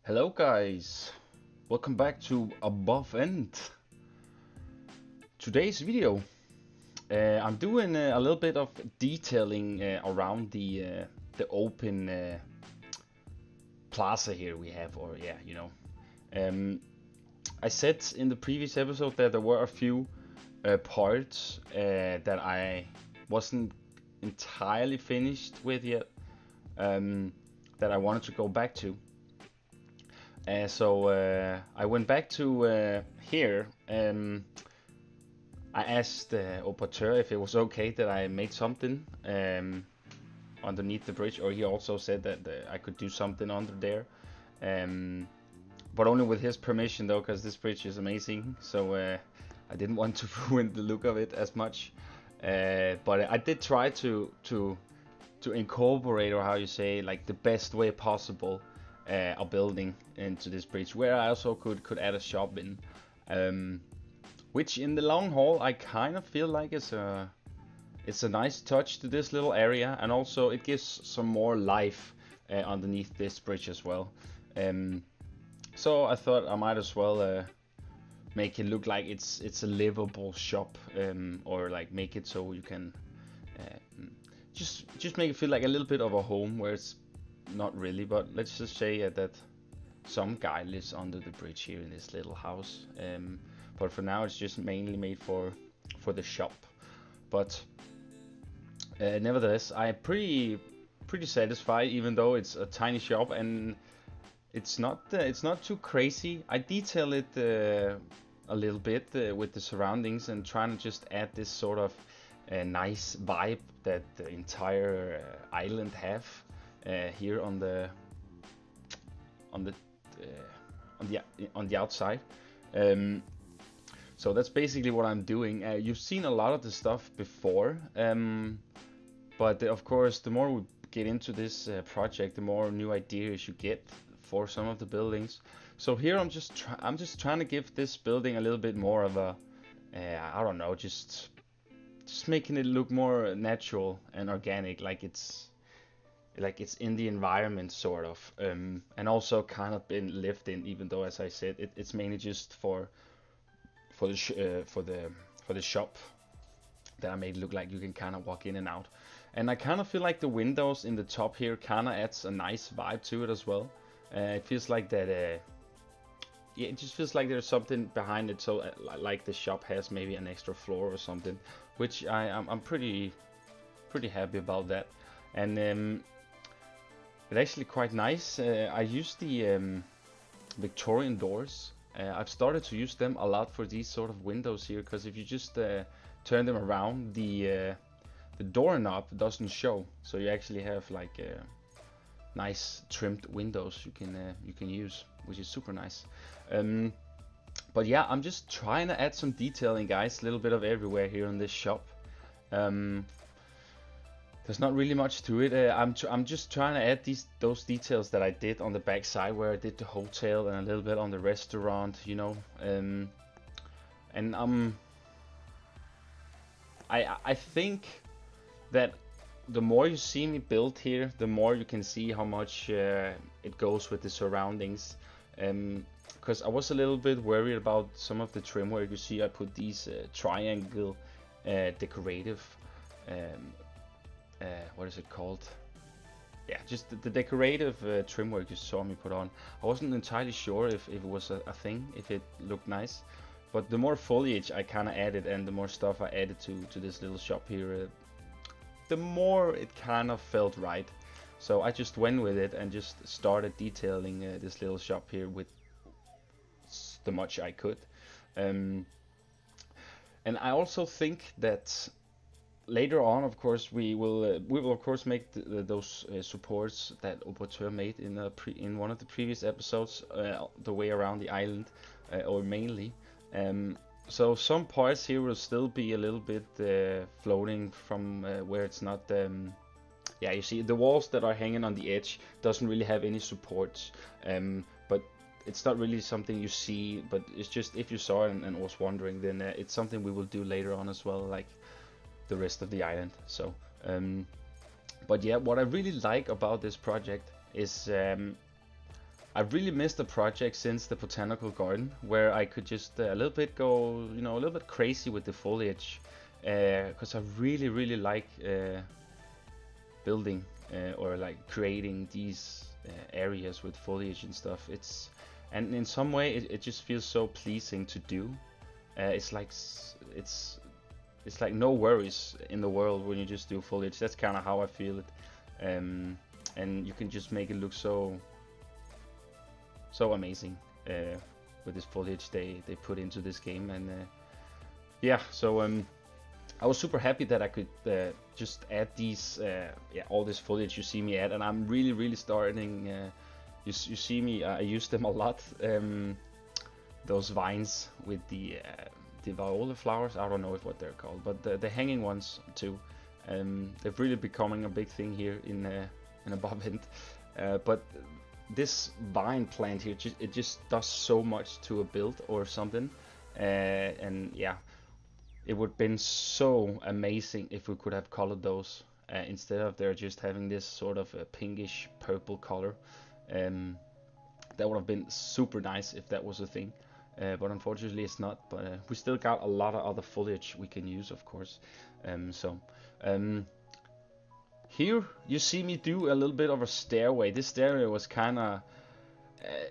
Hello guys, welcome back to Above End. Today's video, I'm doing a little bit of detailing around the open plaza here we have, or yeah, you know. I said in the previous episode that there were a few parts that I wasn't entirely finished with yet, that I wanted to go back to. So I went back to here. I asked Operateur if it was okay that I made something underneath the bridge, or he also said that I could do something under there. But only with his permission though, because this bridge is amazing. So I didn't want to ruin the look of it as much. But I did try to incorporate, or how you say, like the best way possible, a building into this bridge, where I also could add a shop in, which in the long haul I kind of feel like it's a nice touch to this little area, and also it gives some more life underneath this bridge as well. So I thought I might as well make it look like it's a livable shop, or like make it so you can just make it feel like a little bit of a home, where it's not really, but let's just say that some guy lives under the bridge here in this little house. But for now, it's just mainly made for the shop. But nevertheless, I'm pretty satisfied, even though it's a tiny shop and it's not too crazy. I detail it a little bit with the surroundings, and trying to just add this sort of nice vibe that the entire island have. Here on the outside. So that's basically what I'm doing. You've seen a lot of the stuff before, but of course, the more we get into this project, the more new ideas you get for some of the buildings. So here I'm just trying to give this building a little bit more of a I don't know, just making it look more natural and organic, like it's in the environment, sort of, and also kind of been lived in. Even though, as I said, it's mainly just for the shop that I made it look like you can kind of walk in and out. And I kind of feel like the windows in the top here kind of adds a nice vibe to it as well. It feels like that. Yeah, it just feels like there's something behind it. So like the shop has maybe an extra floor or something, which I'm pretty happy about that. And it's actually quite nice. I use the Victorian doors. I've started to use them a lot for these sort of windows here, because if you just turn them around, the doorknob doesn't show. So you actually have like nice trimmed windows you can use, which is super nice. But yeah, I'm just trying to add some detailing, guys. A little bit of everywhere here in this shop. There's not really much to it. I'm just trying to add those details that I did on the back side, where I did the hotel and a little bit on the restaurant, you know. And I think that the more you see me build here, the more you can see how much it goes with the surroundings. Because I was a little bit worried about some of the trim, where you see I put these triangle decorative. What is it called? Yeah, just the decorative trim work you saw me put on. I wasn't entirely sure if it was a thing, if it looked nice. But the more foliage I kind of added, and the more stuff I added to this little shop here, the more it kind of felt right. So I just went with it and just started detailing this little shop here with the much I could. And I also think that later on, of course, we will of course make those supports that Operateur made in one of the previous episodes, the way around the island, or mainly. So some parts here will still be a little bit floating from where it's not. Yeah, you see the walls that are hanging on the edge doesn't really have any supports, but it's not really something you see. But it's just, if you saw it and was wondering, then it's something we will do later on as well, like the rest of the island. So but yeah, what I really like about this project is I've really missed a project since the botanical garden where I could just a little bit go, you know, a little bit crazy with the foliage, because I really like building or like creating these areas with foliage and stuff. And in some way it just feels so pleasing to do. It's like it's like no worries in the world when you just do foliage. That's kind of how I feel it, and you can just make it look so amazing with this foliage they put into this game. And yeah, so I was super happy that I could just add these all this foliage you see me add, and I'm really starting. You see me, I use them a lot. Those vines with the viola flowers, I don't know what they're called, but the hanging ones too. They're really becoming a big thing here in Above End. But this vine plant here, it just does so much to a build or something. And yeah, it would have been so amazing if we could have colored those instead of they're just having this sort of a pinkish purple color. That would have been super nice if that was a thing. But unfortunately it's not. But we still got a lot of other foliage we can use, of course. Here you see me do a little bit of a stairway. This stairway was kind of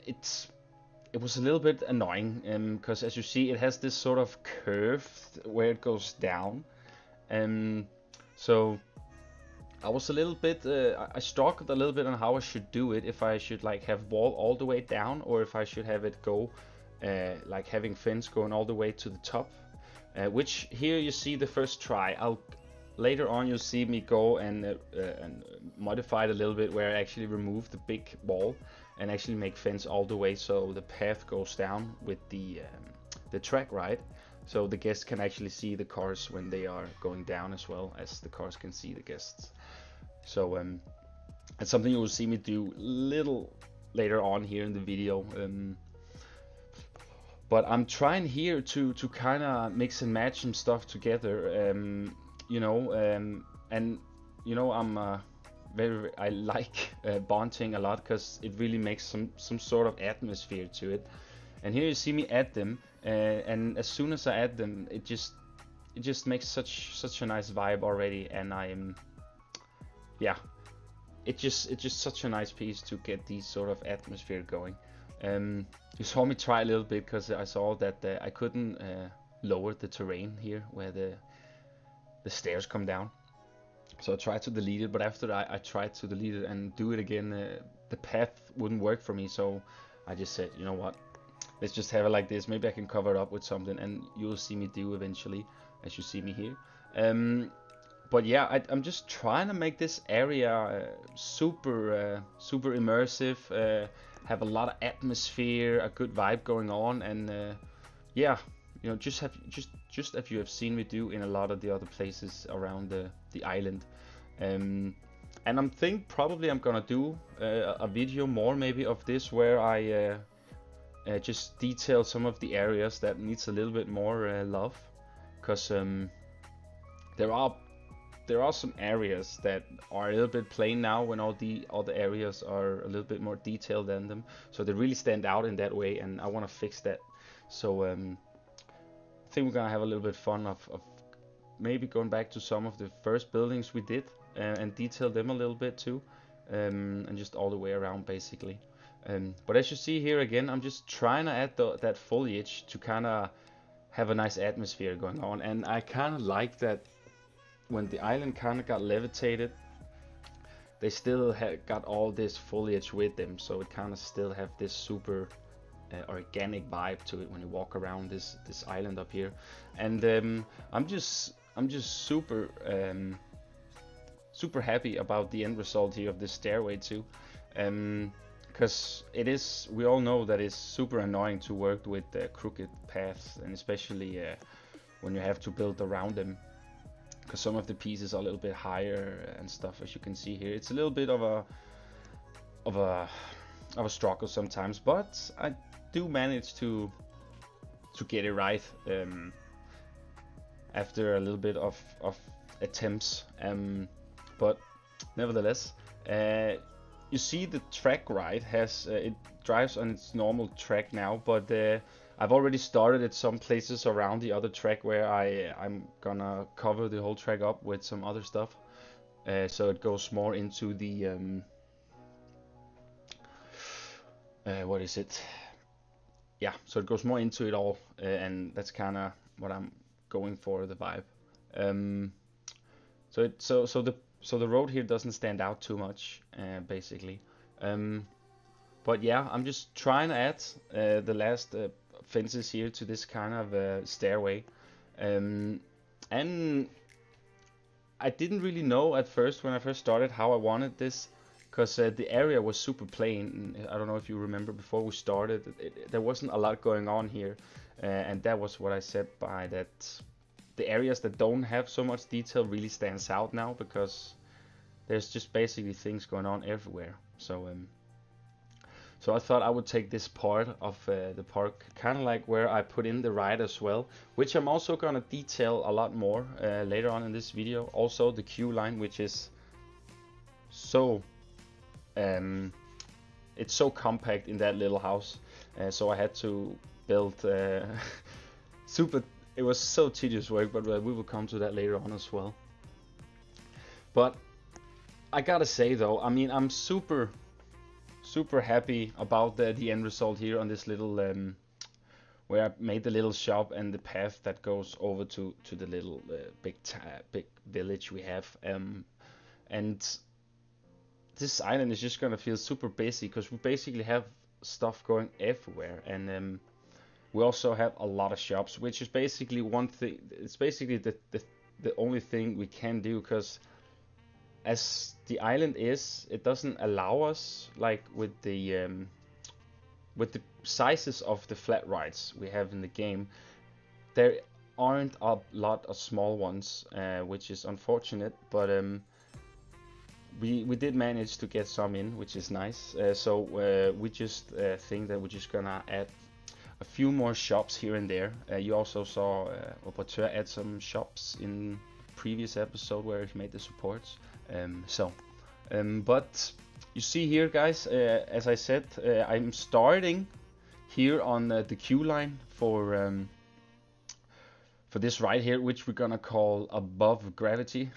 it was a little bit annoying because as you see it has this sort of curve where it goes down. So I was a little bit I struggled a little bit on how I should do it, if I should like have wall all the way down or if I should have it go like having fence going all the way to the top, which here you see the first try. Later on you'll see me go and modify it a little bit where I actually remove the big wall and actually make fence all the way so the path goes down with the track, right? So the guests can actually see the cars when they are going down as well as the cars can see the guests. So it's something you will see me do little later on here in the video. But I'm trying here to kind of mix and match some stuff together, you know, and you know I like bonding a lot because it really makes some sort of atmosphere to it. And here you see me add them, and as soon as I add them, it just makes such a nice vibe already, and yeah, it's just such a nice piece to get these sort of atmosphere going. You saw me try a little bit because I saw that I couldn't lower the terrain here where the stairs come down. So I tried to delete it, but after I tried to delete it and do it again, the path wouldn't work for me. So I just said, you know what, let's just have it like this. Maybe I can cover it up with something, and you'll see me do eventually, as you see me here. But yeah, I'm just trying to make this area super immersive, have a lot of atmosphere, a good vibe going on, and yeah, you know, just as you have seen me do in a lot of the other places around the island. And I'm probably I'm gonna do a video more maybe of this where I just detail some of the areas that needs a little bit more love, because there are some areas that are a little bit plain now when all the other areas are a little bit more detailed than them, so they really stand out in that way, and I want to fix that. So I think we're gonna have a little bit fun of maybe going back to some of the first buildings we did and detail them a little bit too, and just all the way around basically. But as you see here again, I'm just trying to add that foliage to kind of have a nice atmosphere going on, and I kind of like that when the island kind of got levitated, they still got all this foliage with them, so it kind of still have this super organic vibe to it when you walk around this island up here. And I'm just super happy about the end result here of this stairway too, because we all know that it's super annoying to work with crooked paths, and especially when you have to build around them, because some of the pieces are a little bit higher and stuff. As you can see here, it's a little bit of a struggle sometimes, but I do manage to get it right after a little bit of attempts. But nevertheless, you see the track right has it drives on its normal track now, but I've already started at some places around the other track where I'm gonna cover the whole track up with some other stuff. So it goes more into the what is it? Yeah, so it goes more into it all, and that's kind of what I'm going for, the vibe. Um, so the road here doesn't stand out too much, basically. Um, but yeah, I'm just trying to add the last fences here to this kind of stairway, um, and I didn't really know at first when I first started how I wanted this, because the area was super plain. I don't know if you remember before we started, there wasn't a lot going on here, and that was what I said by that. The areas that don't have so much detail really stands out now because there's just basically things going on everywhere. So I thought I would take this part of the park, kind of like where I put in the ride as well, which I'm also gonna detail a lot more later on in this video. Also the queue line, which is so it's so compact in that little house, so I had to build super. It was so tedious work, but we will come to that later on as well. But I gotta say though, I mean, I'm super happy about the end result here on this little where I made the little shop and the path that goes over to the little big village we have, and this island is just gonna feel super busy because we basically have stuff going everywhere, and we also have a lot of shops, which is basically one thing. It's basically the only thing we can do, because as the island is, it doesn't allow us, like with the sizes of the flat rides we have in the game, there aren't a lot of small ones, which is unfortunate, but we did manage to get some in, which is nice. So we just think that we're just gonna add a few more shops here and there. You also saw Operateur add some shops in previous episode where he made the supports. But you see here, guys, as I said, I'm starting here on the queue line for this ride here, which we're gonna call Above Gravity,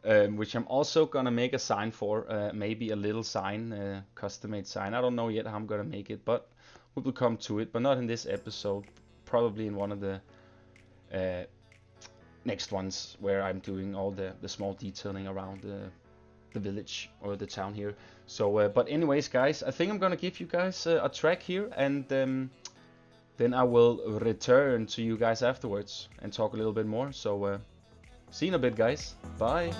which I'm also gonna make a sign for, maybe a little sign, custom-made sign. I don't know yet how I'm gonna make it, but we will come to it, but not in this episode, probably in one of the next ones where I'm doing all the small detailing around the village or the town here. So, but anyways, guys, I think I'm gonna give you guys a track here, and then I will return to you guys afterwards and talk a little bit more. So, see you in a bit, guys. Bye.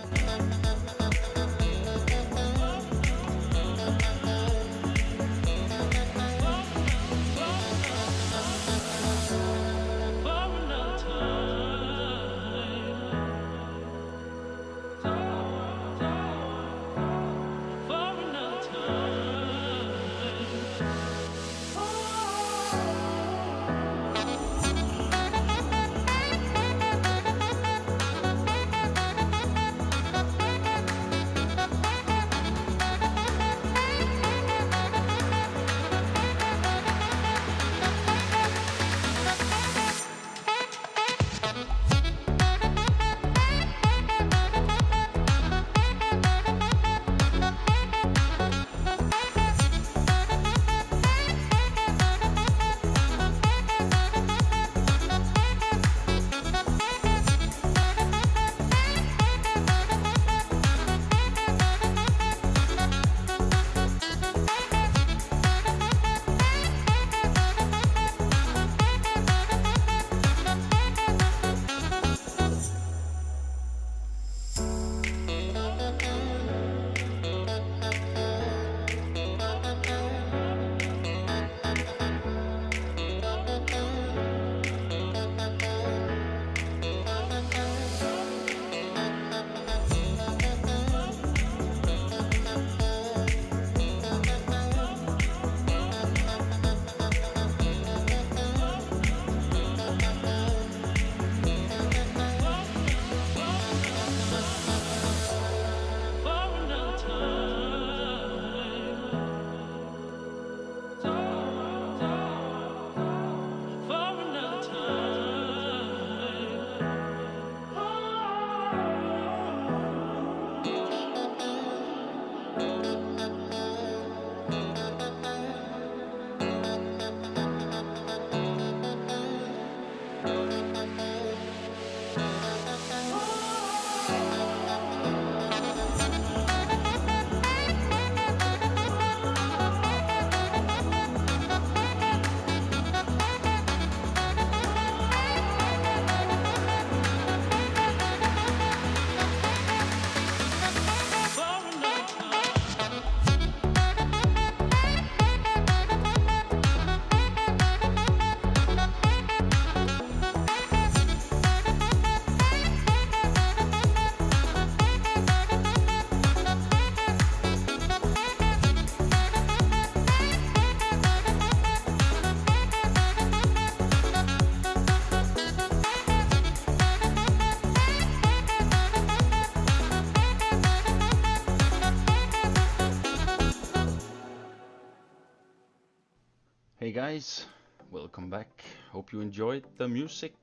Hey guys, welcome back. Hope you enjoyed the music.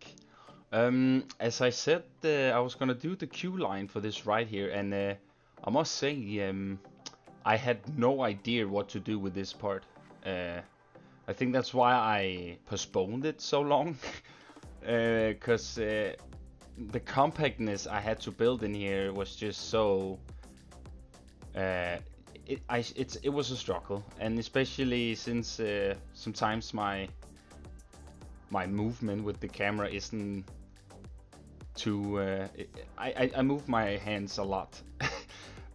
As I said, I was gonna do the cue line for this right here, and I must say, I had no idea what to do with this part. I think that's why I postponed it so long, because the compactness I had to build in here was just so. Uh, it was a struggle, and especially since sometimes my movement with the camera isn't too. I move my hands a lot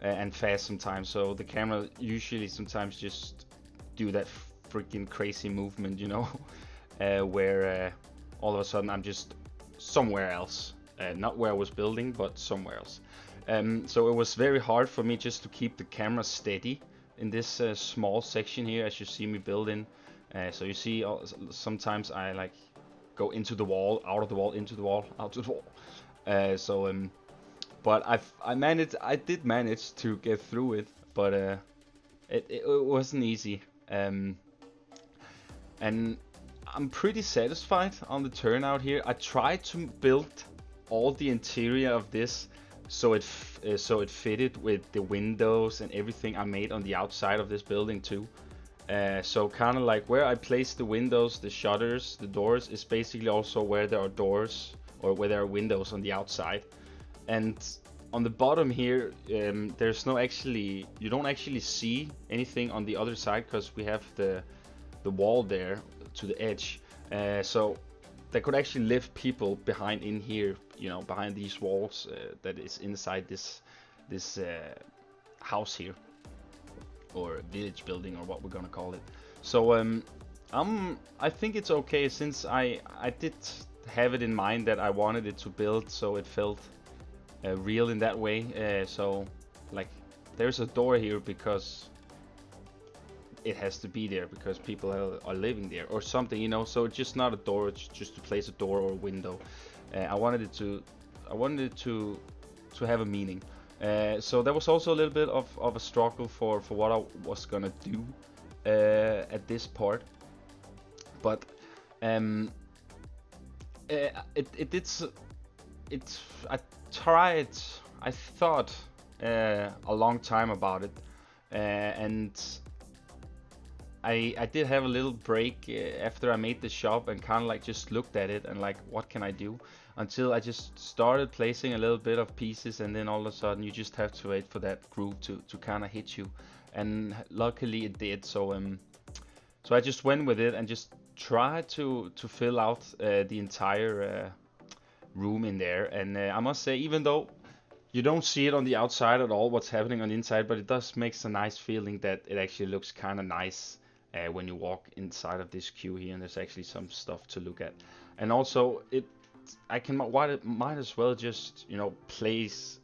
and fast sometimes, so the camera usually sometimes just do that freaking crazy movement, you know, where all of a sudden I'm just somewhere else, not where I was building, but somewhere else. So it was very hard for me just to keep the camera steady in this small section here, as you see me building. So you see, sometimes I like go into the wall, out of the wall, into the wall, out of the wall. But I did manage to get through it, but it wasn't easy. And I'm pretty satisfied on the turnout here. I tried to build all the interior of this so it fitted with the windows and everything I made on the outside of this building too. So kind of like where I place the windows, the shutters, the doors is basically also where there are doors or where there are windows on the outside. And on the bottom here, there's no actually, you don't actually see anything on the other side because we have the wall there to the edge. So that could actually live people behind in here, you know, behind these walls that is inside this house here, or village building, or what we're gonna call it. So I think it's okay, since I did have it in mind that I wanted it to build so it felt real in that way. So like there's a door here because it has to be there because people are living there or something, you know. So it's just not a door, it's just to place a door or a window. I wanted it to have a meaning. So that was also a little bit of a struggle for what I was gonna do at this part. But I thought a long time about it, and I did have a little break after I made the shop and kind of like just looked at it and like, what can I do? Until I just started placing a little bit of pieces, and then all of a sudden you just have to wait for that groove to kind of hit you, and luckily it did. So I just went with it and just tried to fill out the entire room in there. And I must say, even though you don't see it on the outside at all what's happening on the inside, but it does makes a nice feeling that it actually looks kind of nice when you walk inside of this queue here, and there's actually some stuff to look at. And also I might as well just, you know, place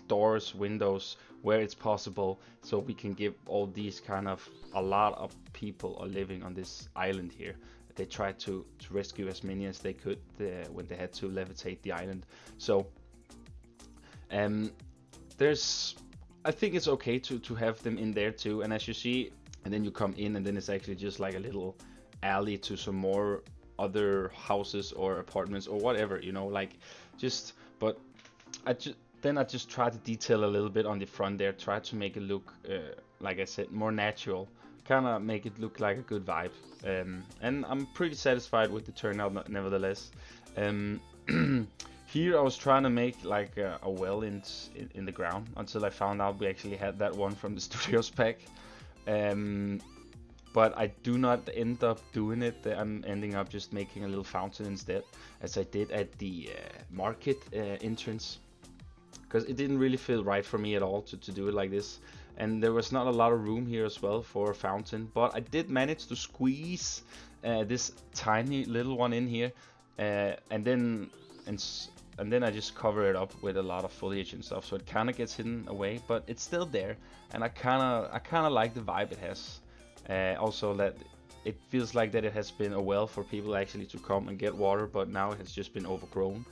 doors, windows where it's possible, so we can give all these kind of, a lot of people are living on this island here. They tried to rescue as many as they could when they had to levitate the island. So I think it's okay to have them in there too. And as you see, and then you come in, and then it's actually just like a little alley to some more other houses or apartments or whatever, you know, like just. But I just try to detail a little bit on the front there, try to make it look like I said, more natural, kind of make it look like a good vibe. And I'm pretty satisfied with the turnout nevertheless. Here I was trying to make like a well in the ground, until I found out we actually had that one from the Studios pack. But I do not end up doing it. I'm ending up just making a little fountain instead, as I did at the market entrance, because it didn't really feel right for me at all to do it like this. And there was not a lot of room here as well for a fountain, but I did manage to squeeze this tiny little one in here, and then I just cover it up with a lot of foliage and stuff, so it kind of gets hidden away, but it's still there, and I kind of like the vibe it has. Also, that it feels like that it has been a well for people actually to come and get water, but now it has just been overgrown,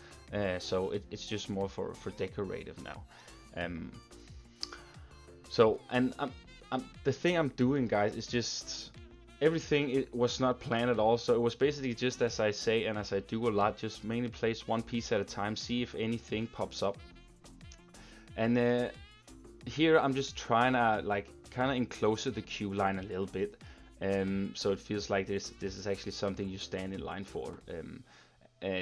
so it's just more for decorative now. So, and the thing I'm doing, guys, is just everything it was not planned at all, so it was basically just as I say and as I do a lot, just mainly place one piece at a time, see if anything pops up. And here I'm just trying to like kind of enclose the queue line a little bit, so it feels like this is actually something you stand in line for.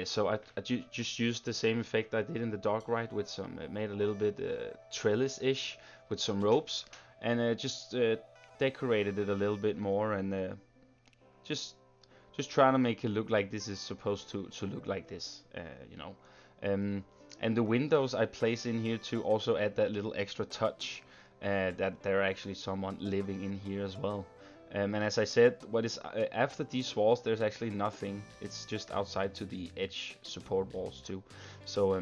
So I just used the same effect I did in the dog ride with some, made a little bit trellis-ish with some ropes, and just decorated it a little bit more, and just trying to make it look like this is supposed to look like this, you know. And the windows I place in here to also add that little extra touch, that there are actually someone living in here as well. And as I said, what is after these walls, there's actually nothing. It's just outside to the edge support walls too. So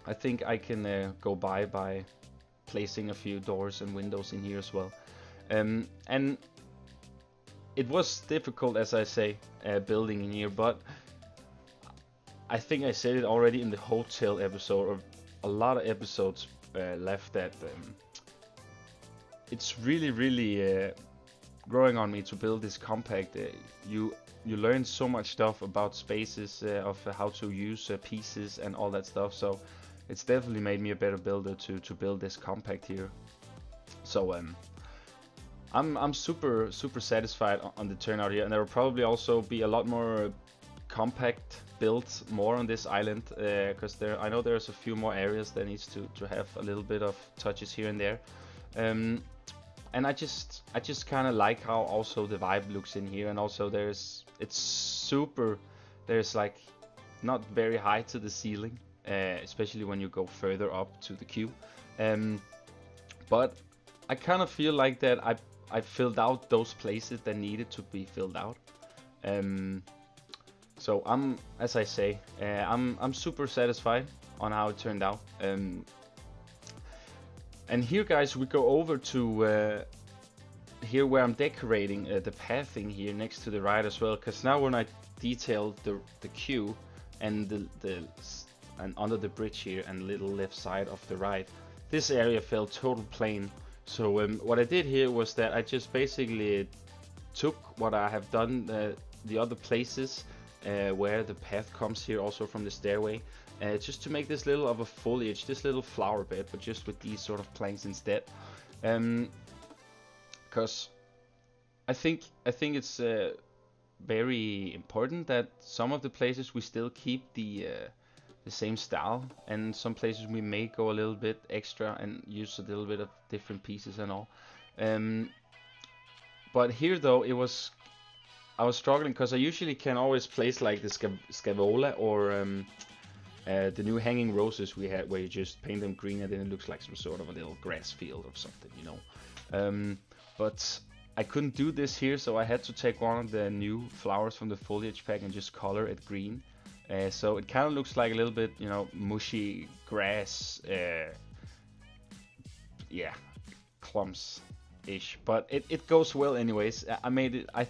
I think I can go by placing a few doors and windows in here as well. And it was difficult, as I say, building in here, but I think I said it already in the hotel episode, or a lot of episodes left, that it's really growing on me to build this compact. You learn so much stuff about spaces, of how to use pieces and all that stuff, so it's definitely made me a better builder to build this compact here. So I'm super satisfied on the turnout here, and there will probably also be a lot more compact builds more on this island, because I know there's a few more areas that needs to have a little bit of touches here and there. And I just kind of like how also the vibe looks in here, and also there's like not very high to the ceiling, especially when you go further up to the queue. But I kind of feel like that I filled out those places that needed to be filled out. So as I say, I'm super satisfied on how it turned out. And here, guys, we go over to here where I'm decorating the pathing here next to the ride as well. Because now when I detailed the queue and and under the bridge here and little left side of the ride, this area felt total plain. So what I did here was that I just basically took what I have done the other places where the path comes here also from the stairway, just to make this little of a foliage, this little flower bed, but just with these sort of planks instead. Because I think it's very important that some of the places we still keep the same style, and some places we may go a little bit extra and use a little bit of different pieces and all. But here though, I was struggling because I usually can always place like the scavola or the new hanging roses we had, where you just paint them green and then it looks like some sort of a little grass field or something, you know. But I couldn't do this here, so I had to take one of the new flowers from the foliage pack and just color it green. So it kind of looks like a little bit, you know, mushy grass, yeah, clumps-ish. But it goes well anyways. I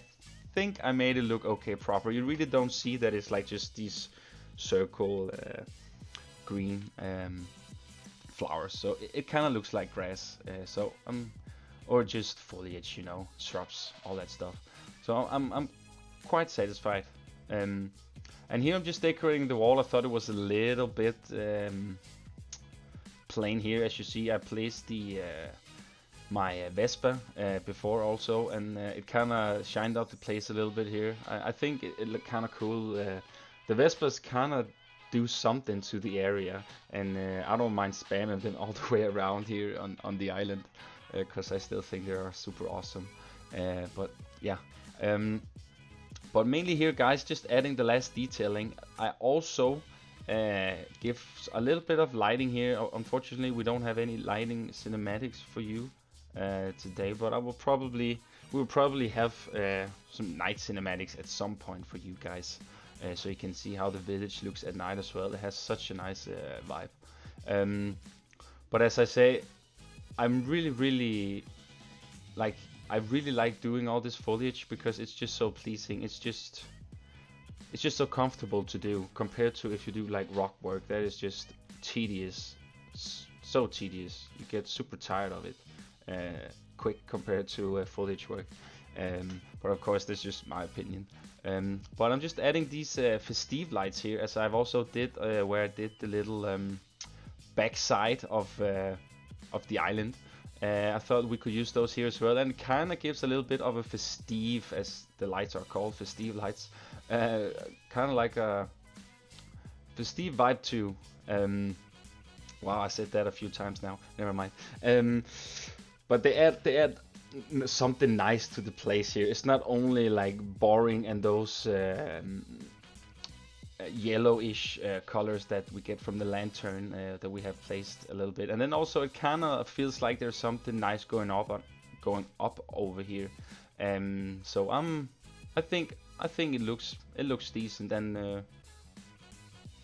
think I made it look okay proper. You really don't see that it's like just these circle green flowers. So it kind of looks like grass. Or just foliage, you know, shrubs, all that stuff. So I'm quite satisfied. And here I'm just decorating the wall. I thought it was a little bit plain here. As you see, I placed my Vespa before also, and it kind of shined out the place a little bit here. I think it looked kind of cool. The Vespas kind of do something to the area, and I don't mind spamming them all the way around here on the island, because I still think they are super awesome. But yeah. But mainly here, guys, just adding the last detailing. I also give a little bit of lighting here. Unfortunately, we don't have any lighting cinematics for you today, but we'll probably have some night cinematics at some point for you guys, so you can see how the village looks at night as well. It has such a nice vibe. But as I say, I'm really like, I really like doing all this foliage because it's just so pleasing. It's just so comfortable to do compared to if you do like rock work. That is just tedious, so tedious. You get super tired of it quick compared to foliage work. But of course, that's just my opinion. But I'm just adding these festive lights here, as I've also did where I did the little backside of the island. I thought we could use those here as well, and it kind of gives a little bit of a festive, as the lights are called, festive lights. Kind of like a festive vibe too. Wow, I said that a few times now. Never mind. But they add something nice to the place here. It's not only like boring and those yellowish colors that we get from the lantern that we have placed a little bit, and then also it kind of feels like there's something nice going up over here. So I think it looks decent, and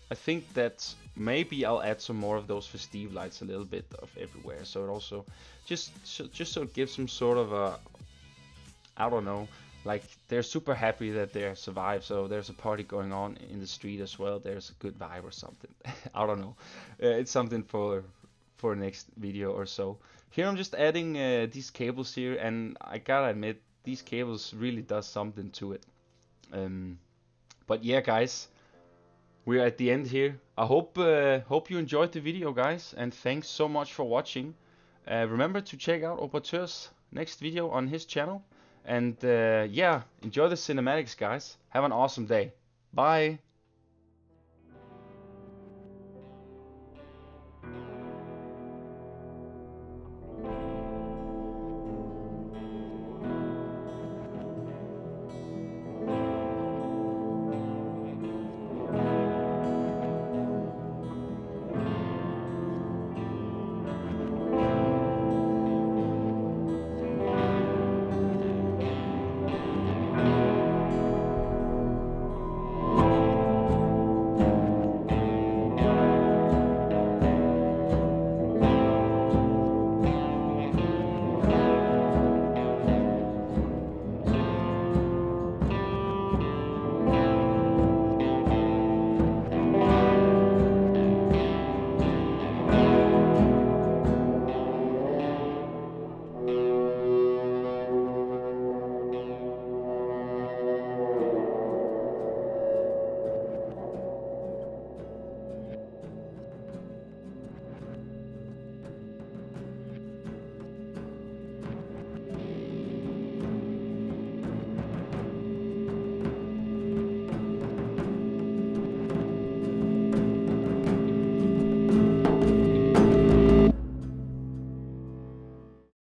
I think that maybe I'll add some more of those festive lights a little bit of everywhere, so it also just so it gives some sort of a, I don't know, like they're super happy that they survived, so there's a party going on in the street as well. There's a good vibe or something. I don't know. It's something for next video or so. Here I'm just adding these cables here, and I gotta admit these cables really does something to it. But yeah, guys, we're at the end here. I hope you enjoyed the video, guys, and thanks so much for watching. Remember to check out Operateurs' next video on his channel. And yeah, enjoy the cinematics, guys. Have an awesome day. Bye.